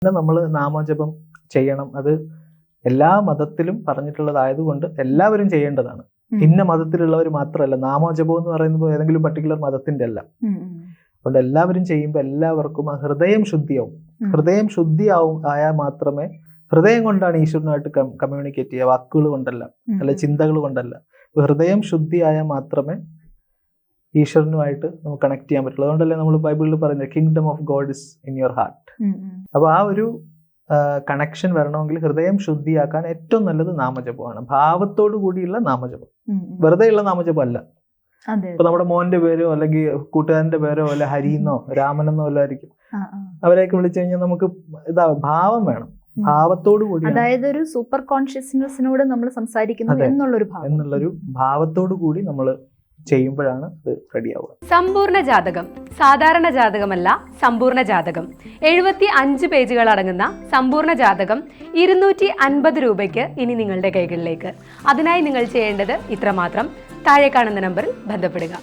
പിന്നെ നമ്മൾ നാമജപം ചെയ്യണം. അത് എല്ലാ മതത്തിലും പറഞ്ഞിട്ടുള്ളതായതുകൊണ്ട് എല്ലാവരും ചെയ്യേണ്ടതാണ്. ഇന്ന മതത്തിലുള്ളവർ മാത്രമല്ല. നാമജപം എന്ന് പറയുമ്പോൾ ഏതെങ്കിലും പർട്ടിക്കുലർ മതത്തിന്റെ അല്ല. അതുകൊണ്ട് എല്ലാവരും ചെയ്യുമ്പോൾ എല്ലാവർക്കും ആ ഹൃദയം ശുദ്ധിയാവും. ഹൃദയം ആയാൽ മാത്രമേ, ഹൃദയം കൊണ്ടാണ് ഈശ്വരനുമായിട്ട് കമ്മ്യൂണിക്കേറ്റ് ചെയ്യുക, വാക്കുകൾ കൊണ്ടല്ല, അല്ല ചിന്തകൾ കൊണ്ടല്ല. ഹൃദയം ശുദ്ധിയായാൽ മാത്രമേ ഈശ്വരനുമായിട്ട് നമുക്ക് കണക്ട് ചെയ്യാൻ പറ്റുള്ളൂ. അതുകൊണ്ടല്ലേ നമ്മൾ ബൈബിളിൽ പറയുന്നത് kingdom of God is in your heart. അപ്പൊ ആ ഒരു കണക്ഷൻ വരണമെങ്കിൽ ഹൃദയം ശുദ്ധിയാക്കാൻ ഏറ്റവും നല്ലത് നാമജപമാണ്. ഭാവത്തോടു കൂടിയുള്ള നാമജപം, വെറുതെ ഉള്ള നാമജപം അല്ല. ഇപ്പൊ നമ്മുടെ മോന്റെ പേരോ അല്ലെങ്കിൽ കൂട്ടുകാരന്റെ പേരോ അല്ലെ ഹരിന്നോ രാമനെന്നോ എല്ലായിരിക്കും. അവരെയൊക്കെ വിളിച്ചു കഴിഞ്ഞാൽ നമുക്ക് ഭാവം വേണം. ഭാവത്തോടു കൂടി, അതായത് ഒരു സൂപ്പർ കോൺഷ്യസ്നെസ്സിനോട് നമ്മൾ സംസാരിക്കുന്നു എന്നുള്ളൊരു ഭാവത്തോടു കൂടി നമ്മൾ ചെയ്യുമ്പോഴാണ് അത് റെഡിയാവുക. സമ്പൂർണ്ണ ജാതകം സാധാരണ ജാതകമല്ല, സമ്പൂർണ്ണ ജാതകം. 75 പേജുകൾ അടങ്ങുന്ന സമ്പൂർണ്ണ ജാതകം 250 രൂപയ്ക്ക് ഇനി നിങ്ങളുടെ കൈകളിലേക്ക്. അതിനായി നിങ്ങൾ ചെയ്യേണ്ടത് ഇത്രമാത്രം: താഴെ കാണുന്ന നമ്പറിൽ ബന്ധപ്പെടുക.